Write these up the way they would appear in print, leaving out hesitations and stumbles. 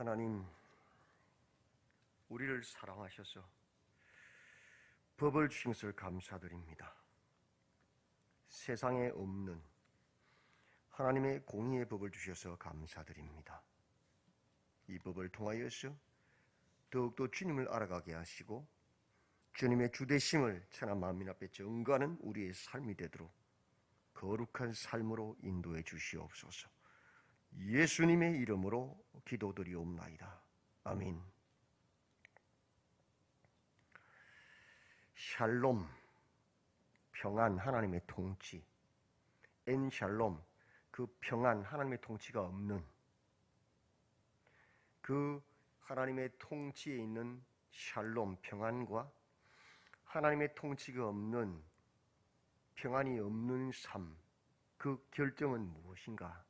하나님, 우리를 사랑하셔서 법을 주신 것을 감사드립니다. 세상에 없는 하나님의 공의의 법을 주셔서 감사드립니다. 이 법을 통하여서 더욱더 주님을 알아가게 하시고 주님의 주되심을 천하 만민 앞에 증거하는 우리의 삶이 되도록 거룩한 삶으로 인도해 주시옵소서. 예수님의 이름으로 기도드리옵나이다. 아멘. 샬롬, 평안, 하나님의 통치. 엔샬롬, 그 평안, 하나님의 통치가 없는 그 하나님의 통치에 있는 샬롬, 평안과 하나님의 통치가 없는 평안이 없는 삶, 그 결정은 무엇인가?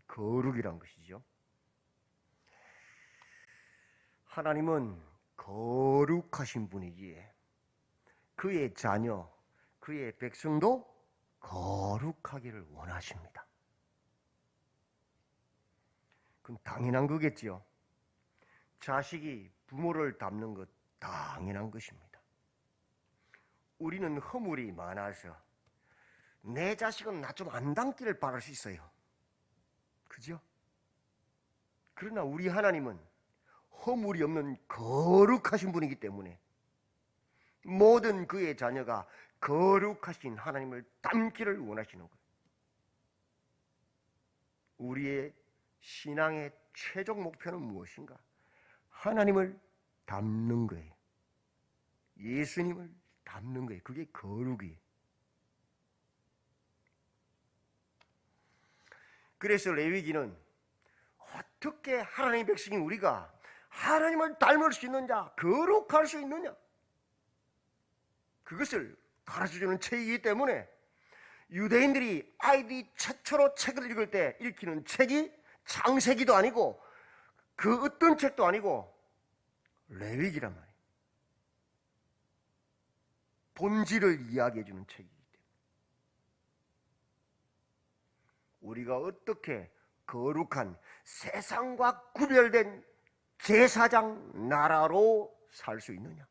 거룩이란 것이죠. 하나님은 거룩하신 분이기에 그의 자녀, 그의 백성도 거룩하기를 원하십니다. 그건 당연한 거겠지요. 자식이 부모를 닮는 것 당연한 것입니다. 우리는 허물이 많아서 내 자식은 나 좀 안 닮기를 바랄 수 있어요. 그죠? 그러나 우리 하나님은 허물이 없는 거룩하신 분이기 때문에 모든 그의 자녀가 거룩하신 하나님을 닮기를 원하시는 거예요. 우리의 신앙의 최종 목표는 무엇인가? 하나님을 닮는 거예요. 예수님을 닮는 거예요. 그게 거룩이에요. 그래서 레위기는 어떻게 하나님의 백성인 우리가 하나님을 닮을 수 있느냐, 거룩할 수 있느냐, 그것을 가르쳐주는 책이기 때문에 유대인들이 아이들이 최초로 책을 읽을 때 읽히는 책이 창세기도 아니고 그 어떤 책도 아니고 레위기란 말이에요. 본질을 이야기해주는 책이기 때문에 우리가 어떻게 거룩한 세상과 구별된 제사장 나라로 살 수 있느냐,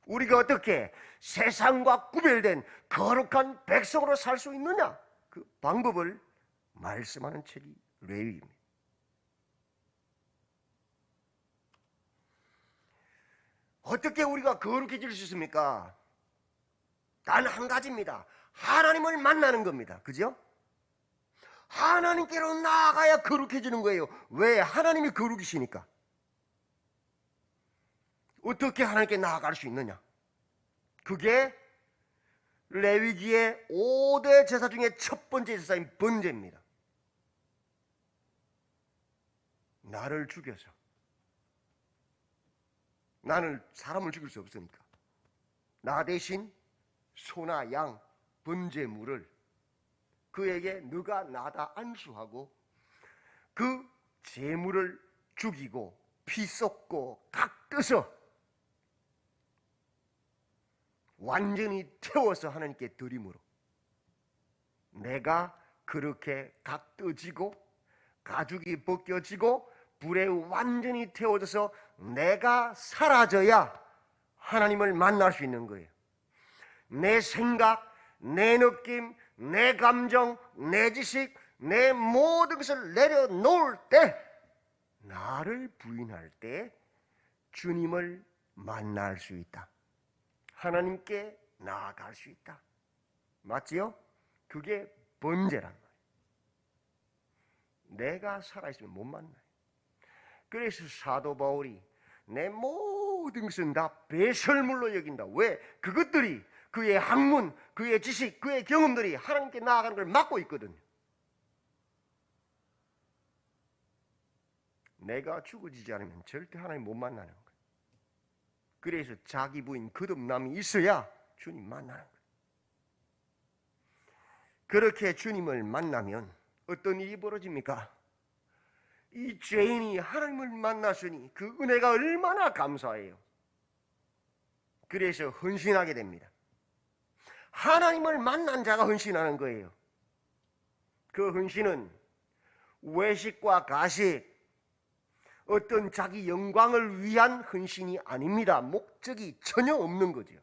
우리가 어떻게 세상과 구별된 거룩한 백성으로 살 수 있느냐, 그 방법을 말씀하는 책이 레위기입니다. 어떻게 우리가 거룩해질 수 있습니까? 단 한 가지입니다. 하나님을 만나는 겁니다. 그죠? 하나님께로 나아가야 거룩해지는 거예요. 왜? 하나님이 거룩이시니까. 어떻게 하나님께 나아갈 수 있느냐? 그게 레위기의 5대 제사 중에 첫 번째 제사인 번제입니다. 나를 죽여서, 나는 사람을 죽일 수 없으니까 나 대신 소나 양, 번제물을 그에게 너가 나다 안수하고 그 제물을 죽이고 피 쏟고 각 떠서 완전히 태워서 하나님께 드림으로 내가 그렇게 각 떠지고 가죽이 벗겨지고 불에 완전히 태워져서 내가 사라져야 하나님을 만날 수 있는 거예요. 내 생각, 내 느낌, 내 감정, 내 지식, 내 모든 것을 내려놓을 때, 나를 부인할 때 주님을 만날 수 있다. 하나님께 나아갈 수 있다. 맞지요? 그게 번제란 말이에요. 내가 살아있으면 못 만나요. 그래서 사도 바울이 내 모든 것은 다 배설물로 여긴다. 왜? 그것들이 그의 학문, 그의 지식, 그의 경험들이 하나님께 나아가는 걸 막고 있거든요. 내가 죽어지지 않으면 절대 하나님 못 만나는 거예요. 그래서 자기 부인 거듭남이 있어야 주님 만나는 거예요. 그렇게 주님을 만나면 어떤 일이 벌어집니까? 이 죄인이 하나님을 만났으니 그 은혜가 얼마나 감사해요. 그래서 헌신하게 됩니다. 하나님을 만난 자가 헌신하는 거예요. 그 헌신은 외식과 가식, 어떤 자기 영광을 위한 헌신이 아닙니다. 목적이 전혀 없는 거죠.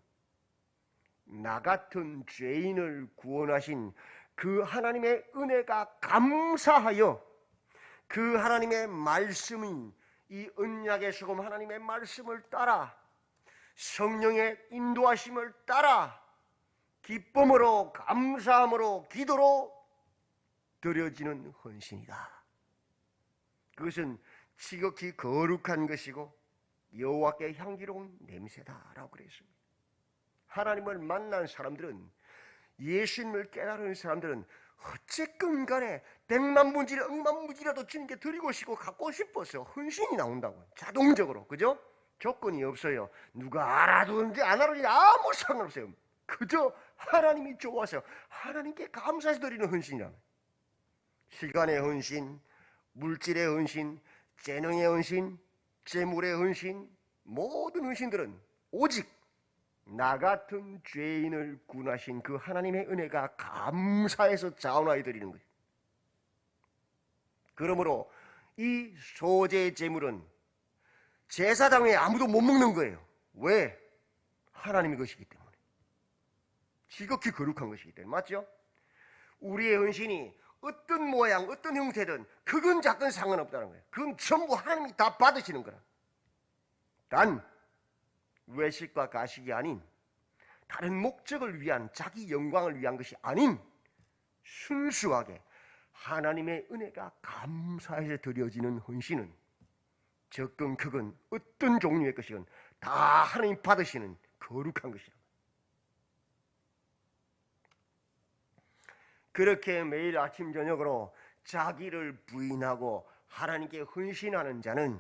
나 같은 죄인을 구원하신 그 하나님의 은혜가 감사하여 그 하나님의 말씀인 이 언약의 소금 하나님의 말씀을 따라 성령의 인도하심을 따라 기쁨으로 감사함으로 기도로 드려지는 헌신이다. 그것은 지극히 거룩한 것이고 여호와께 향기로운 냄새다라고 그랬습니다. 하나님을 만난 사람들은, 예수님을 깨달은 사람들은 어쨌건 간에 백만분지라 억만분지라도 주님께 드리고 싶고 갖고 싶어서 헌신이 나온다고. 자동적으로. 그죠? 조건이 없어요. 누가 알아두는지 안 알아두는지 아무 상관없어요. 그저 하나님이 좋아서 하나님께 감사해서 드리는 헌신이라는. 시간의 헌신, 물질의 헌신, 재능의 헌신, 재물의 헌신, 모든 헌신들은 오직 나 같은 죄인을 구원하신 그 하나님의 은혜가 감사해서 자원하여 드리는 거예요. 그러므로 이 소재의 재물은 제사장에 아무도 못 먹는 거예요. 왜? 하나님의 것이기 때문에. 지극히 거룩한 것이기 때문에. 맞죠? 우리의 헌신이 어떤 모양, 어떤 형태든 크건 작건 상관없다는 거예요. 그건 전부 하나님이 다 받으시는 거라. 단 외식과 가식이 아닌, 다른 목적을 위한, 자기 영광을 위한 것이 아닌 순수하게 하나님의 은혜가 감사해서 드려지는 헌신은 적건 크건 어떤 종류의 것이건 다 하나님 받으시는 거룩한 것이다. 그렇게 매일 아침 저녁으로 자기를 부인하고 하나님께 헌신하는 자는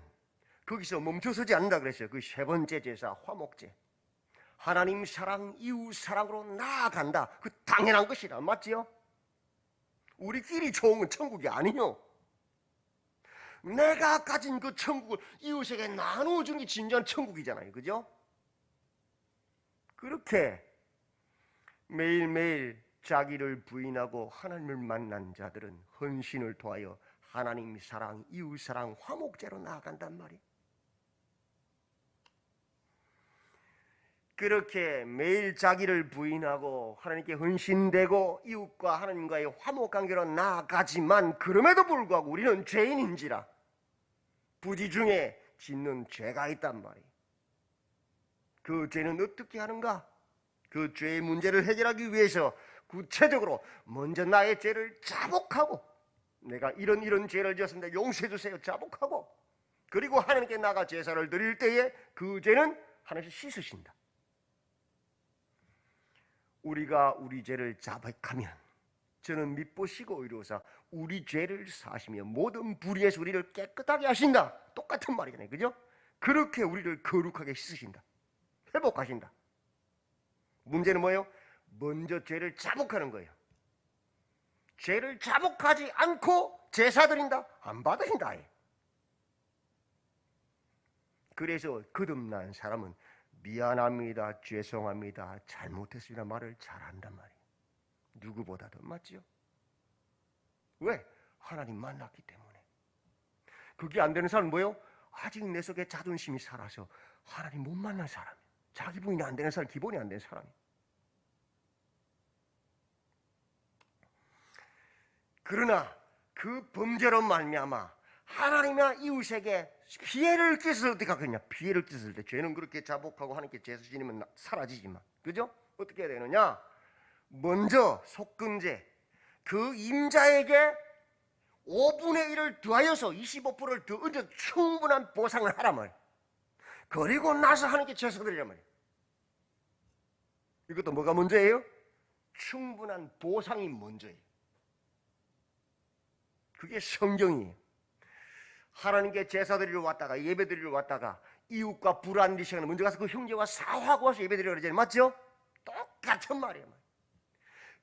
거기서 멈춰서지 않는다 그랬어요. 그 세 번째 제사, 화목제. 하나님 사랑, 이웃 사랑으로 나아간다. 그 당연한 것이다. 맞지요? 우리끼리 좋은 건 천국이 아니요. 내가 가진 그 천국을 이웃에게 나누어주는 게 진정한 천국이잖아요. 그죠? 그렇게 매일매일 자기를 부인하고 하나님을 만난 자들은 헌신을 통하여 하나님 사랑, 이웃 사랑, 화목제로 나아간단 말이에요. 그렇게 매일 자기를 부인하고 하나님께 헌신되고 이웃과 하나님과의 화목관계로 나아가지만 그럼에도 불구하고 우리는 죄인인지라 부지 중에 짓는 죄가 있단 말이에요. 그 죄는 어떻게 하는가? 그 죄의 문제를 해결하기 위해서 구체적으로 먼저 나의 죄를 자복하고, 내가 이런 죄를 지었습니다, 용서해 주세요, 자복하고, 그리고 하나님께 나가 제사를 드릴 때에 그 죄는 하나님께서 씻으신다. 우리가 우리 죄를 자백하면 저는 미쁘시고 의로우사 우리 죄를 사시며 모든 불의에서 우리를 깨끗하게 하신다. 똑같은 말이잖아요. 그죠? 그렇게 우리를 거룩하게 씻으신다. 회복하신다. 문제는 뭐예요? 먼저 죄를 자복하는 거예요. 죄를 자복하지 않고 제사 드린다? 안 받으신다. 그래서 거듭난 사람은 미안합니다, 죄송합니다, 잘못했습니다 말을 잘한단 말이에요. 누구보다도. 맞죠? 왜? 하나님 만났기 때문에. 그게 안 되는 사람은 뭐예요? 아직 내 속에 자존심이 살아서 하나님 못 만난 사람, 자기 부인이 안 되는 사람, 기본이 안 되는 사람이. 그러나 그 범죄로 말미암아 하나님이나 이웃에게 피해를 끼쳤을 때 어떻게 하겠냐? 피해를 끼쳤을 때 죄는 그렇게 자복하고 하나님께 제사 지니면 사라지지만, 그죠? 어떻게 해야 되느냐? 먼저 속금제, 그 임자에게 5분의 1을 더하여서 25%를 더 얹어 충분한 보상을 하란 말이에요. 그리고 나서 하나님께 제사 드리란 말이에요. 이것도 뭐가 먼저예요? 충분한 보상이 먼저예요. 그게 성경이에요. 하나님께 제사 드리러 왔다가, 예배 드리러 왔다가 이웃과 불안 일 시간에 먼저 가서 그 형제와 사화하고 와서 예배 드리러 그러잖아요. 맞죠? 똑같은 말이에요.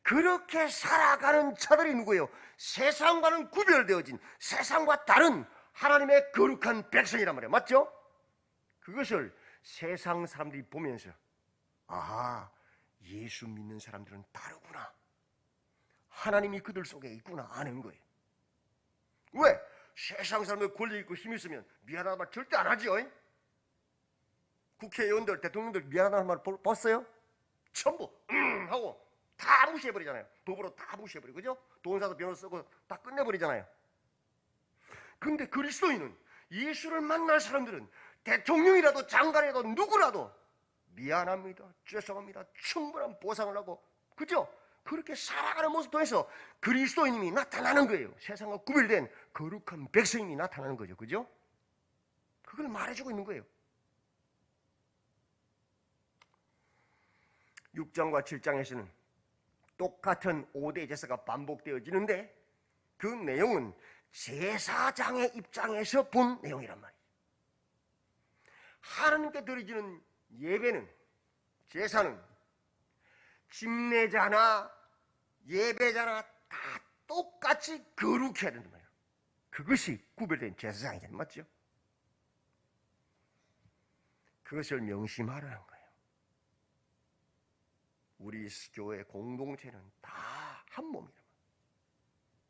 그렇게 살아가는 자들이 누구예요? 세상과는 구별되어진, 세상과 다른 하나님의 거룩한 백성이란 말이에요. 맞죠? 그것을 세상 사람들이 보면서 아하, 예수 믿는 사람들은 다르구나, 하나님이 그들 속에 있구나 아는 거예요. 왜? 세상 사람들 권리 있고 힘 있으면 미안하다는 말 절대 안 하지요. 국회의원들, 대통령들 미안하다는 말 봤어요? 전부 하고 다 무시해버리잖아요. 법으로 다 무시해버리고, 그죠? 돈사도 변호사 쓰고 다 끝내버리잖아요. 근데 그리스도인은, 예수를 만날 사람들은 대통령이라도 장관이라도 누구라도 미안합니다, 죄송합니다, 충분한 보상을 하고, 그죠? 그렇게 살아가는 모습 통해서 그리스도인임이 나타나는 거예요. 세상과 구별된 거룩한 백성임이 나타나는 거죠. 그죠? 그걸 말해주고 있는 거예요. 6장과 7장에서는 똑같은 5대 제사가 반복되어지는데 그 내용은 제사장의 입장에서 본 내용이란 말이에요. 하나님께 드려지는 예배는, 제사는 집례자나 예배자나 다 똑같이 거룩해야 된단 말이에요. 그것이 구별된 제사장이잖아요. 맞죠? 그것을 명심하라는 거예요. 우리 교회 공동체는 다 한 몸이란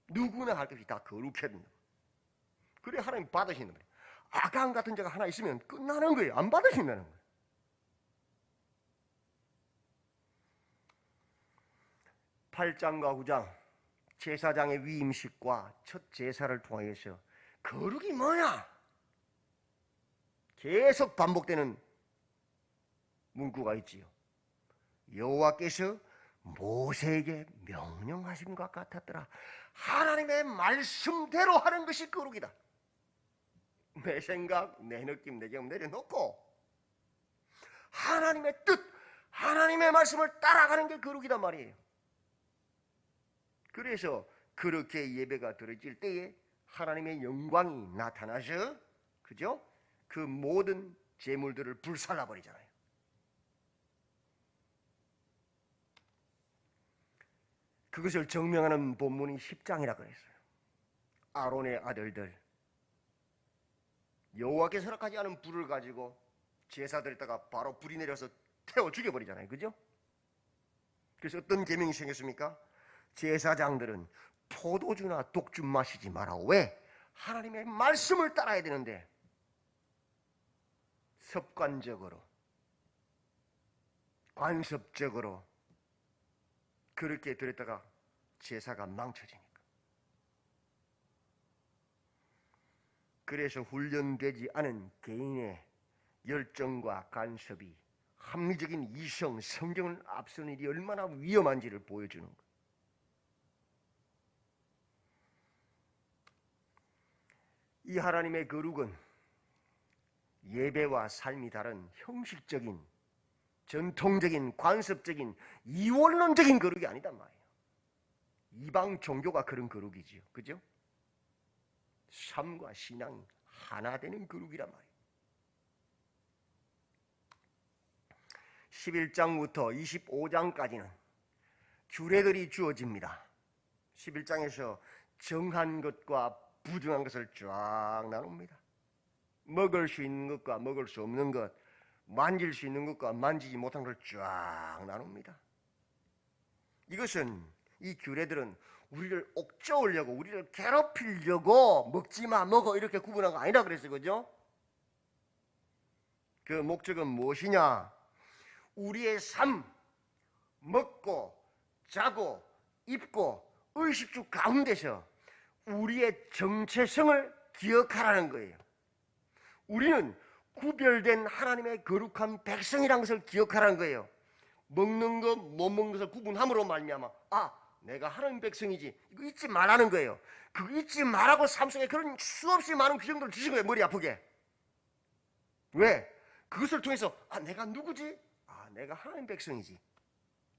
말이에요. 누구나 할 것이 다 거룩해야 된다. 그래 하나님 받으신단 말이에요. 아간 같은 자가 하나 있으면 끝나는 거예요. 안 받으신다는 거예요. (8장과 9장) 제사장의 위임식과 첫 제사를 통하여서 거룩이 뭐냐? 계속 반복되는 문구가 있지요. 여호와께서 모세에게 명령하신 것 같았더라. 하나님의 말씀대로 하는 것이 거룩이다. 내 생각, 내 느낌, 내 경험 내려놓고 하나님의 뜻, 하나님의 말씀을 따라가는 게 거룩이단 말이에요. 그래서 그렇게 예배가 드려질 때에 하나님의 영광이 나타나서, 그죠? 그 모든 제물들을 불살라버리잖아요. 그것을 증명하는 본문이 10장이라 그랬어요. 아론의 아들들 여호와께서 허락하지 않은 불을 가지고 제사 드렸다가 바로 불이 내려서 태워 죽여버리잖아요. 그죠? 그래서 어떤 계명이 생겼습니까? 제사장들은 포도주나 독주 마시지 마라. 왜? 하나님의 말씀을 따라야 되는데 습관적으로, 관습적으로 그렇게 드렸다가 제사가 망쳐지니까. 그래서 훈련되지 않은 개인의 열정과 간섭이 합리적인 이성, 성경을 앞서는 일이 얼마나 위험한지를 보여주는 거예요. 이 하나님의 거룩은 예배와 삶이 다른 형식적인, 전통적인, 관습적인, 이원론적인 거룩이 아니단 말이에요. 이방 종교가 그런 거룩이지요. 그죠? 삶과 신앙이 하나 되는 거룩이란 말이에요. 11장부터 25장까지는 규례들이 주어집니다. 11장에서 정한 것과 부정한 것을 쫙 나눕니다. 먹을 수 있는 것과 먹을 수 없는 것, 만질 수 있는 것과 만지지 못한 것을 쫙 나눕니다. 이것은, 이 규례들은 우리를 옥죄우려고, 우리를 괴롭히려고 먹지마, 먹어 이렇게 구분한 거 아니라 그랬어요. 그죠? 그 목적은 무엇이냐? 우리의 삶, 먹고 자고 입고 의식주 가운데서 우리의 정체성을 기억하라는 거예요. 우리는 구별된 하나님의 거룩한 백성이라는 것을 기억하라는 거예요. 먹는 것, 못 먹는 것을 구분함으로 말미암아 내가 하나님 백성이지, 이거 잊지 말라는 거예요. 그거 잊지 말라고 삶 속에 그런 수없이 많은 규정들을 주신 거예요. 머리 아프게. 왜? 그것을 통해서 내가 누구지? 내가 하나님 백성이지.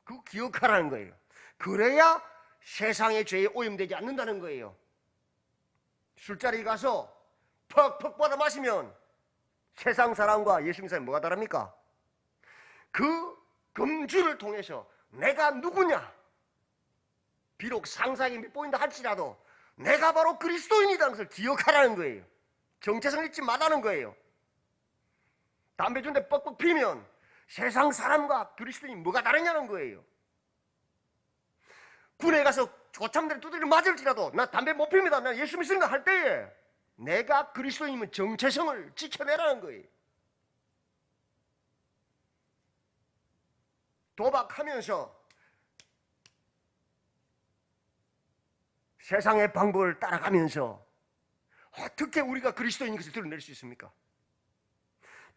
그거 기억하라는 거예요. 그래야 세상의 죄에 오염되지 않는다는 거예요. 술자리 가서 퍽퍽 받아 마시면 세상 사람과 예수 믿는 사람이 뭐가 다릅니까? 그 금주를 통해서 내가 누구냐? 비록 상상이 밉보인다 할지라도 내가 바로 그리스도인이라는 것을 기억하라는 거예요. 정체성을 잊지 말라는 거예요. 담배 준데 뻑뻑 피면 세상 사람과 그리스도인이 뭐가 다르냐는 거예요. 군에 가서 고참들이 두드려 맞을지라도 나 담배 못 핍니다, 나 예수 믿습니다 할 때에 내가 그리스도인이면 정체성을 지켜내라는 거예요. 도박하면서 세상의 방법을 따라가면서 어떻게 우리가 그리스도인인 것을 드러낼 수 있습니까?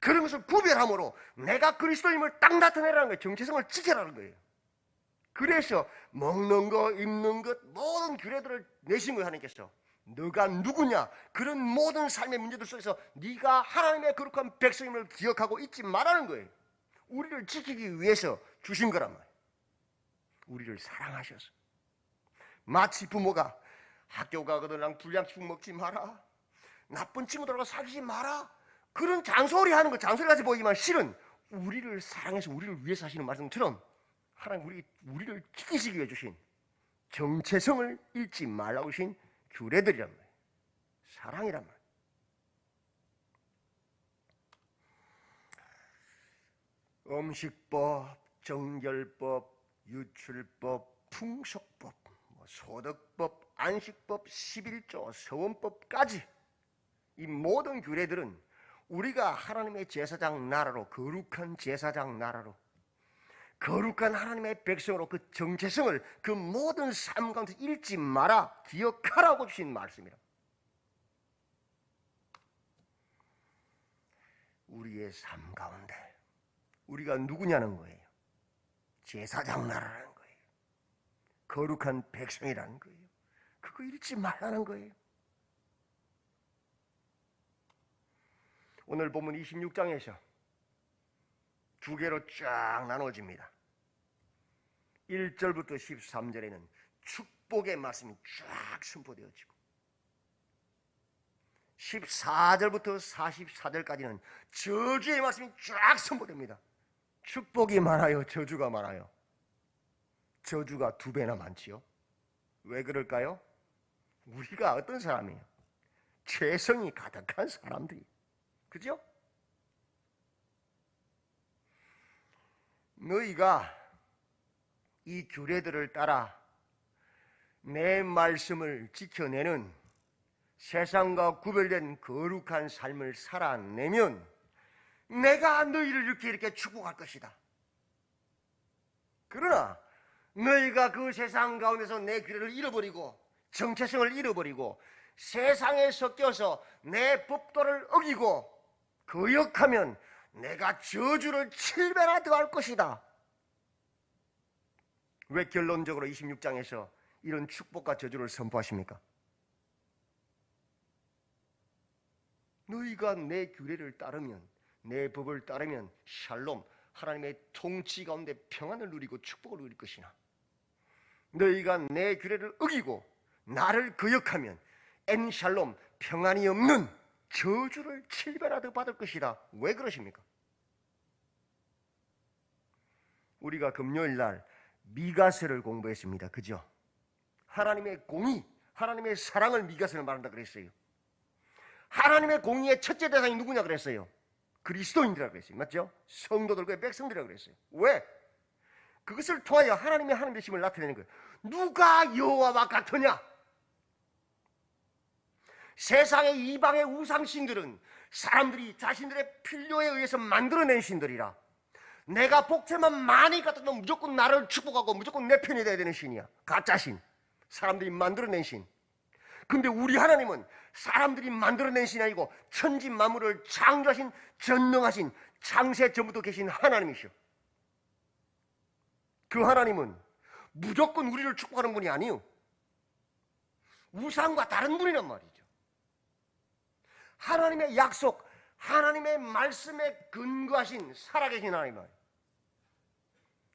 그런 것을 구별함으로 내가 그리스도인임을 딱 나타내라는 거예요. 정체성을 지켜라는 거예요. 그래서 먹는 거, 입는 것, 모든 규례들을 내신 거예요. 하나님께서. 너가 누구냐? 그런 모든 삶의 문제들 속에서 네가 하나님의 거룩한 백성임을 기억하고 잊지 말라는 거예요. 우리를 지키기 위해서 주신 거란 말이에요. 우리를 사랑하셔서. 마치 부모가 학교 가거든 불량식품 먹지 마라, 나쁜 친구들하고 사귀지 마라, 그런 잔소리 하는 거 잔소리같이 보이지만 실은 우리를 사랑해서 우리를 위해서 하시는 말씀처럼 하나님 우리를 지키시기 위해 주신 정체성을 잃지 말라고 하신 규례들이란 말이에요. 사랑이란 말이에요. 음식법, 정결법, 유출법, 풍속법, 소득법, 안식법, 11조, 서원법까지 이 모든 규례들은 우리가 하나님의 제사장 나라로, 거룩한 제사장 나라로, 거룩한 하나님의 백성으로 그 정체성을 그 모든 삶 가운데 잃지 마라, 기억하라고 주신 말씀이라. 우리의 삶 가운데 우리가 누구냐는 거예요. 제사장 나라라는 거예요. 거룩한 백성이라는 거예요. 그거 잃지 말라는 거예요. 오늘 본문 26장에서 두 개로 쫙 나눠집니다. 1절부터 13절에는 축복의 말씀이 쫙 선포되어지고 14절부터 44절까지는 저주의 말씀이 쫙 선포됩니다. 축복이 많아요? 저주가 많아요? 저주가 2배나 많지요. 왜 그럴까요? 우리가 어떤 사람이에요? 죄성이 가득한 사람들이, 그죠? 너희가 이 규례들을 따라 내 말씀을 지켜내는 세상과 구별된 거룩한 삶을 살아내면 내가 너희를 이렇게 축복할 것이다. 그러나 너희가 그 세상 가운데서 내 규례를 잃어버리고 정체성을 잃어버리고 세상에 섞여서 내 법도를 어기고 거역하면 내가 저주를 7배나 더할 것이다. 왜 결론적으로 26장에서 이런 축복과 저주를 선포하십니까? 너희가 내 규례를 따르면, 내 법을 따르면 샬롬, 하나님의 통치 가운데 평안을 누리고 축복을 누릴 것이나 너희가 내 규례를 어기고 나를 거역하면 엔샬롬, 평안이 없는 저주를 7배나 더 받을 것이다. 왜 그러십니까? 우리가 금요일 날 미가서를 공부했습니다. 그죠? 하나님의 공의, 하나님의 사랑을 미가서를 말한다 그랬어요. 하나님의 공의의 첫째 대상이 누구냐 그랬어요? 그리스도인들이라고 그랬어요. 맞죠? 성도들과 백성들이라고 그랬어요. 왜? 그것을 통하여 하나님의 하나님 되심을 나타내는 거예요. 누가 여호와와 같으냐? 세상의 이방의 우상신들은 사람들이 자신들의 필요에 의해서 만들어낸 신들이라. 내가 복채만 많이 갖다 놓으면 무조건 나를 축복하고 무조건 내 편이 돼야 되는 신이야. 가짜신, 사람들이 만들어낸 신. 근데 우리 하나님은 사람들이 만들어낸 신이 아니고 천지 만물을 창조하신 전능하신 창세 전부터 계신 하나님이시오. 그 하나님은 무조건 우리를 축복하는 분이 아니요, 우상과 다른 분이란 말이죠. 하나님의 약속, 하나님의 말씀에 근거하신 살아계신 하나님이에요.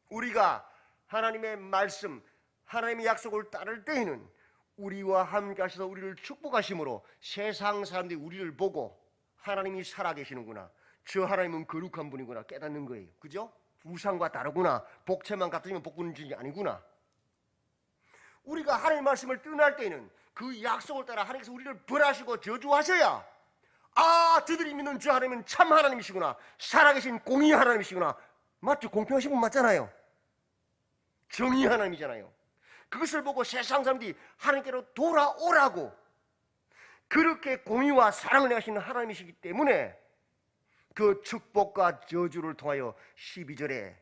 우리가 하나님의 말씀, 하나님의 약속을 따를 때에는 우리와 함께 하셔서 우리를 축복하심으로 세상 사람들이 우리를 보고 하나님이 살아계시는구나, 저 하나님은 거룩한 분이구나 깨닫는 거예요. 그죠? 우상과 다르구나, 복채만 갖다주면 복분이 아니구나. 우리가 하나님의 말씀을 떠날 때에는 그 약속을 따라 하나님께서 우리를 벌하시고 저주하셔야, 아, 저들이 믿는 주 하나님은 참 하나님이시구나, 살아계신 공의 하나님이시구나. 맞죠? 공평하신 분 맞잖아요. 정의 하나님이잖아요. 그것을 보고 세상 사람들이 하나님께로 돌아오라고, 그렇게 공의와 사랑을 행하시는 하나님이시기 때문에 그 축복과 저주를 통하여 12절에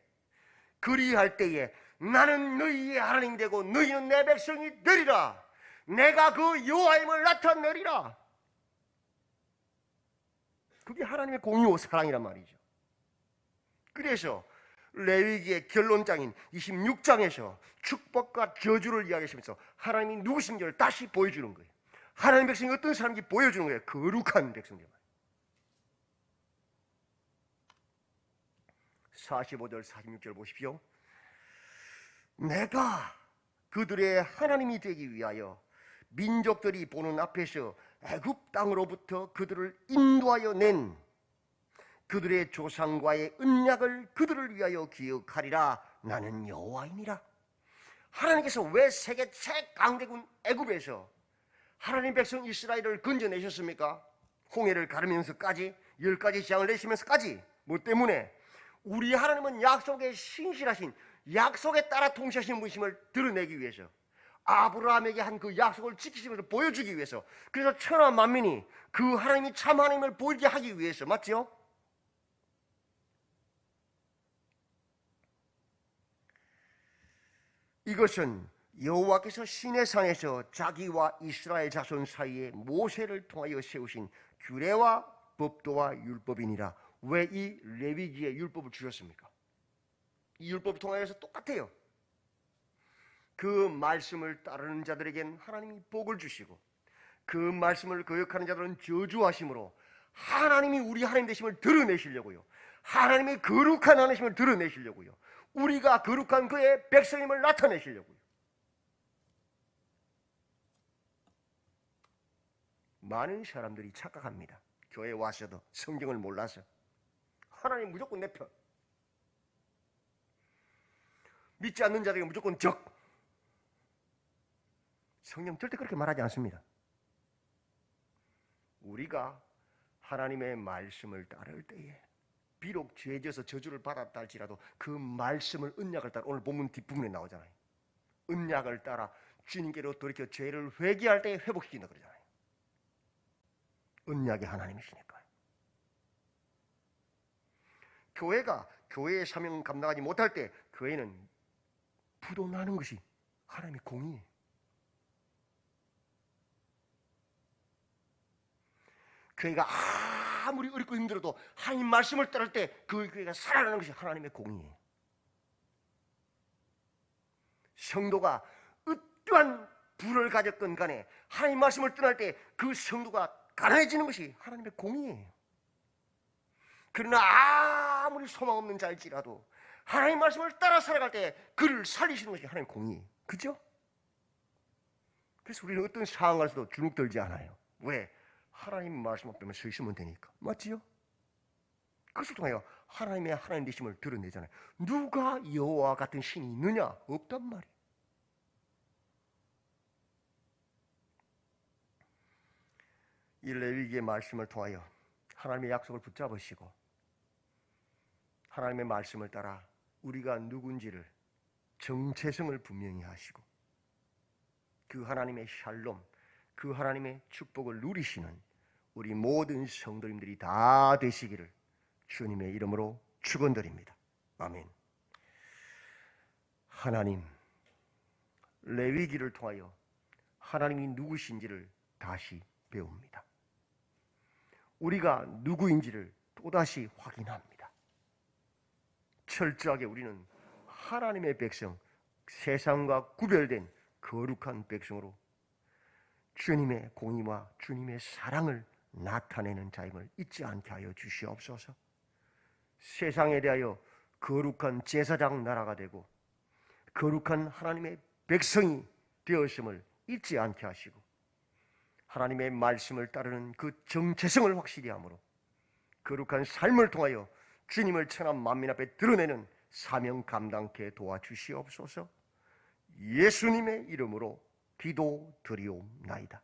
그리할 때에 나는 너희의 하나님이 되고 너희는 내 백성이 되리라. 내가 그 여호와임을 나타내리라. 그게 하나님의 공의와 사랑이란 말이죠. 그래서 레위기의 결론장인 26장에서 축복과 저주를 이야기하시면서 하나님이 누구신지를 다시 보여주는 거예요. 하나님 백성이 어떤 사람인지 보여주는 거예요. 거룩한 백성들. 45절 46절 보십시오. 내가 그들의 하나님이 되기 위하여 민족들이 보는 앞에서 애굽 땅으로부터 그들을 인도하여 낸 그들의 조상과의 언약을 그들을 위하여 기억하리라. 나는 여호와이니라. 하나님께서 왜 세계 최강대군 애굽에서 하나님 백성 이스라엘을 건져내셨습니까? 홍해를 가르면서까지 10가지 재앙을 내시면서까지 뭐 때문에? 우리 하나님은 약속에 신실하신, 약속에 따라 통치하시는 분이심을 드러내기 위해서, 아브라함에게 한 그 약속을 지키시면서 보여주기 위해서, 그래서 천하 만민이 그 하나님이 참 하나님을 보이게 하기 위해서, 맞죠? 이것은 여호와께서 시내산에서 자기와 이스라엘 자손 사이에 모세를 통하여 세우신 규례와 법도와 율법이니라. 왜 이 레위기의 율법을 주셨습니까? 이 율법을 통하여서 똑같아요. 그 말씀을 따르는 자들에겐 하나님이 복을 주시고 그 말씀을 거역하는 자들은 저주하심으로 하나님이 우리 하나님 되심을 드러내시려고요. 하나님이 거룩한 하나님을 드러내시려고요. 우리가 거룩한 그의 백성임을 나타내시려고요. 많은 사람들이 착각합니다. 교회에 와서도 성경을 몰라서 하나님 무조건 내 편, 믿지 않는 자들에게 무조건 적. 성경 절대 그렇게 말하지 않습니다. 우리가 하나님의 말씀을 따를 때에 비록 죄져서 저주를 받았다 할지라도 그 말씀을, 언약을 따라, 오늘 본문 뒷부분에 나오잖아요. 언약을 따라 주님께로 돌이켜 죄를 회개할 때에 회복시킨다 그러잖아요. 언약의 하나님이시니까요. 교회가 교회의 사명을 감당하지 못할 때 교회는 부도나는 것이 하나님의 공의예요. 교회가 아무리 어렵고 힘들어도 하나님 말씀을 따를 때 그 교회가 살아나는 것이 하나님의 공의예요. 성도가 어떠한 불을 가졌건 간에 하나님 말씀을 떠날 때 그 성도가 가난해지는 것이 하나님의 공의예요. 그러나 아무리 소망 없는 자일지라도 하나님 말씀을 따라 살아갈 때 그를 살리시는 것이 하나님의 공의예요. 그죠? 그래서 우리는 어떤 상황에서도 주눅들지 않아요. 왜? 하나님 말씀 앞에 서 있으면 되니까. 맞지요? 그것을 통하여 하나님의 하나님 되심을 드러내잖아요. 누가 여호와 같은 신이 있느냐? 없단 말이에요. 이 레위기의 말씀을 통하여 하나님의 약속을 붙잡으시고 하나님의 말씀을 따라 우리가 누군지를, 정체성을 분명히 하시고 그 하나님의 샬롬, 그 하나님의 축복을 누리시는 우리 모든 성도님들이 다 되시기를 주님의 이름으로 축원드립니다. 아멘. 하나님, 레위기를 통하여 하나님이 누구신지를 다시 배웁니다. 우리가 누구인지를 또다시 확인합니다. 철저하게 우리는 하나님의 백성, 세상과 구별된 거룩한 백성으로 주님의 공의와 주님의 사랑을 나타내는 자임을 잊지 않게 하여 주시옵소서. 세상에 대하여 거룩한 제사장 나라가 되고 거룩한 하나님의 백성이 되었음을 잊지 않게 하시고 하나님의 말씀을 따르는 그 정체성을 확실히 함으로 거룩한 삶을 통하여 주님을 천한 만민 앞에 드러내는 사명 감당케 도와주시옵소서. 예수님의 이름으로 기도드리옵나이다.